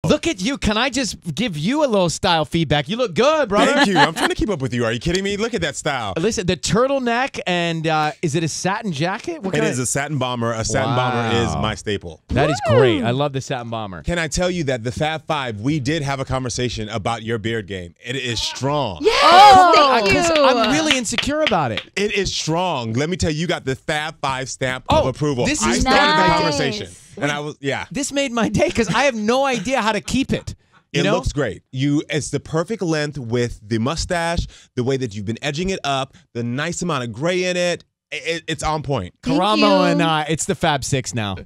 Look at you. Can I just give you a little style feedback? You look good, brother. Thank you. I'm trying to keep up with you. Are you kidding me? Look at that style. Listen, the turtleneck and is it a satin jacket? It is a satin bomber. A satin bomber is my staple. That is great. I love the satin bomber. Can I tell you that the Fab Five, we did have a conversation about your beard game. It is strong. Yes, thank you. I'm really insecure about it. It is strong. Let me tell you, you got the Fab Five stamp of approval. This I is started the nice. conversation. And I was, This made my day because I have no idea how to keep it. It looks great. It's the perfect length with the mustache, the way that you've been edging it up, the nice amount of gray in it. It's on point. Karamo and it's the Fab Six now.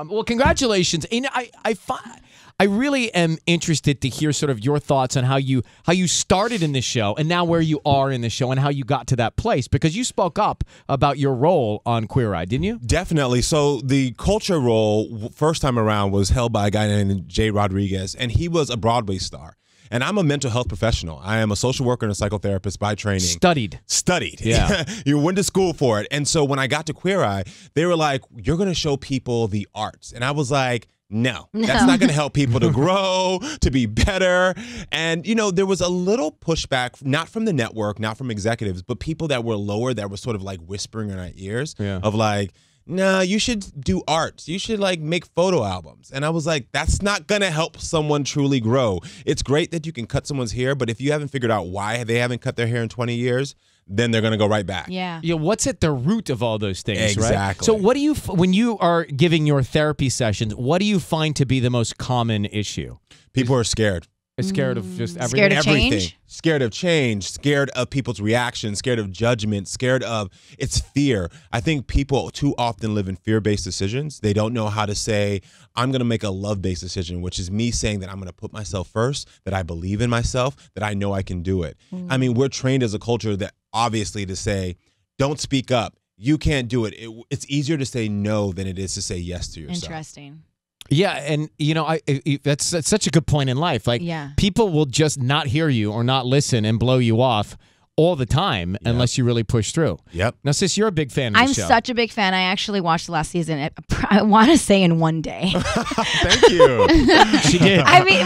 Well, congratulations. And I really am interested to hear sort of your thoughts on how you started in this show and now where you are in the show and how you got to that place, because you spoke up about your role on Queer Eye, didn't you? Definitely. So the culture role first time around was held by a guy named Jay Rodriguez, and he was a Broadway star. And I'm a mental health professional. I am a social worker and a psychotherapist by training. Studied. Yeah. You went to school for it. And so when I got to Queer Eye, they were like, you're going to show people the arts. And I was like, no, that's not going to help people to grow, to be better. And, there was a little pushback, not from the network, not from executives, but people that were lower that were sort of like whispering in our ears of like, no, you should do art. You should make photo albums. And I was like, that's not going to help someone truly grow. It's great that you can cut someone's hair, but if you haven't figured out why they haven't cut their hair in 20 years, then they're going to go right back. Yeah. What's at the root of all those things, right? Exactly. So what do you, when you are giving your therapy sessions, what do you find to be the most common issue? People are scared. Scared of just everything? Scared of change? Scared of change, scared of people's reactions, scared of judgment, scared of it's fear. I think people too often live in fear-based decisions. They don't know how to say, I'm going to make a love-based decision, which is me saying that I'm going to put myself first, that I believe in myself, that I know I can do it. I mean, we're trained as a culture that obviously to say, don't speak up. You can't do it. It's easier to say no than it is to say yes to yourself. Interesting. Yeah, and that's such a good point in life. People will just not hear you or not listen and blow you off all the time unless you really push through. Yep. Now, sis, you're a big fan of I'm the show. such a big fan. I actually watched the last season. I want to say in one day. Thank you. She did. I mean,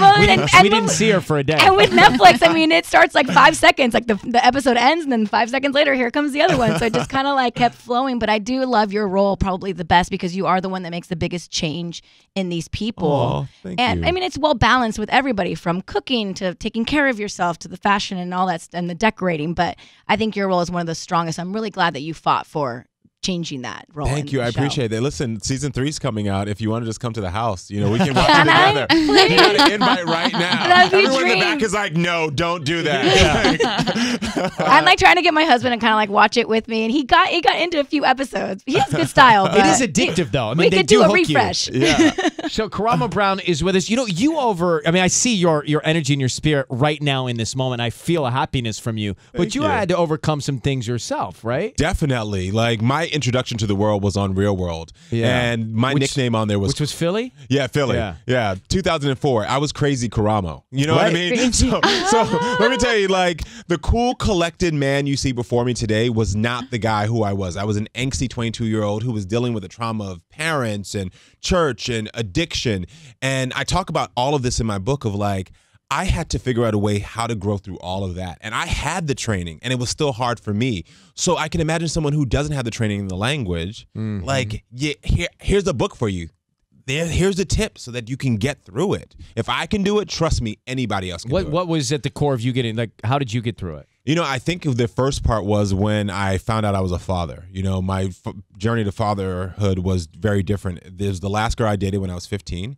we didn't see her for a day. And with Netflix, I mean, it starts like 5 seconds. Like the episode ends, and then 5 seconds later, here comes the other one. So it just kind of kept flowing. But I do love your role probably the best because you are the one that makes the biggest change in these people. Oh, thank you. I mean, it's well balanced with everybody from cooking to taking care of yourself to the fashion and all that and the decorating. But I think your role is one of the strongest. I'm really glad that you fought for changing that role. Thank you. I appreciate that. Listen, season 3's coming out. If you want to just come to the house, we can watch it together. You got an invite right now. That'd be a Everyone in the dream. back is like, no, don't do that. I'm trying to get my husband to kind of watch it with me, and he got into a few episodes. He has good style. It is addictive, though. I mean, we they could do a hook you. refresh. Yeah. So Karamo Brown is with us. I see your energy and your spirit right now in this moment. I feel a happiness from you. But you had to overcome some things yourself, right? Definitely. My introduction to the world was on Real World. Yeah. And my nickname on there was... Which was Philly? Yeah, Philly. Yeah. 2004. I was Crazy Karamo. You know what I mean? So let me tell you, the cool, collected man you see before me today was not the guy who I was. I was an angsty 22-year-old who was dealing with the trauma of parents and church and addiction. And I talk about all of this in my book of I had to figure out a way how to grow through all of that. And I had the training, and it was still hard for me. So I can imagine someone who doesn't have the training in the language, here's a book for you. Here's a tip so that you can get through it. If I can do it, trust me, anybody else can do it. What was at the core of you getting, how did you get through it? I think the first part was when I found out I was a father. My journey to fatherhood was very different. There's the last girl I dated when I was 15.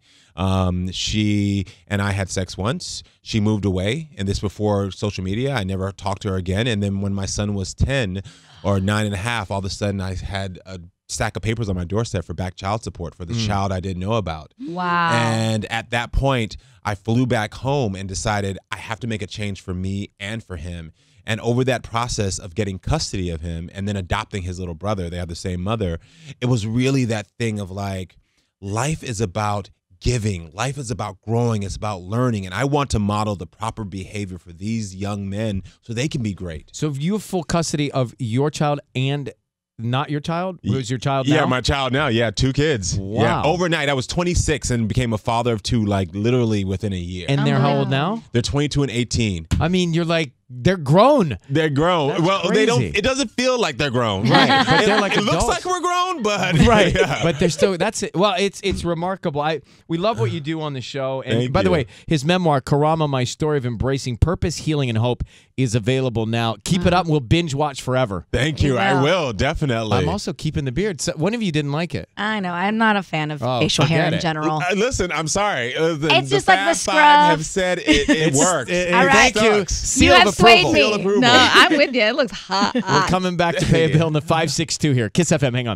She and I had sex once. She moved away, and this before social media. I never talked to her again. And then when my son was 10 or 9.5, all of a sudden I had a stack of papers on my doorstep for back child support for the child I didn't know about. Wow. And at that point, I flew back home and decided I have to make a change for me and for him. And over that process of getting custody of him and then adopting his little brother, they have the same mother, it was really that thing of life is about giving. Life is about growing. It's about learning. And I want to model the proper behavior for these young men so they can be great. So if you have full custody of your child and not your child? Who's your child now? Yeah, my child now. Yeah, 2 kids. Wow. Yeah, overnight, I was 26 and became a father of 2, like literally within a year. And they're how old now? They're 22 and 18. I mean, you're like, they're grown. They're grown. That's well, crazy. they don't. It doesn't feel like they're grown. Right, but they're like it looks adults. like we're grown, but Right, yeah. but they're still. That's it. Well, it's remarkable. We love what you do on the show. And Thank by the you. way, his memoir, Karamo: My Story of Embracing Purpose, Healing, and Hope, is available now. Keep it up, and we'll binge watch forever. Thank you. I will definitely. I'm also keeping the beard. So one of you didn't like it. I know. I'm not a fan of facial forget hair in it. general. Listen, I'm sorry. It's just like the Fab scrub. Five have said it works. All right. Thank you. Sucks. Seal You of have swayed approval. me. Seal of approval. No, I'm with you. It looks hot. We're coming back to pay a bill in the 562 here. Kiss FM. Hang on.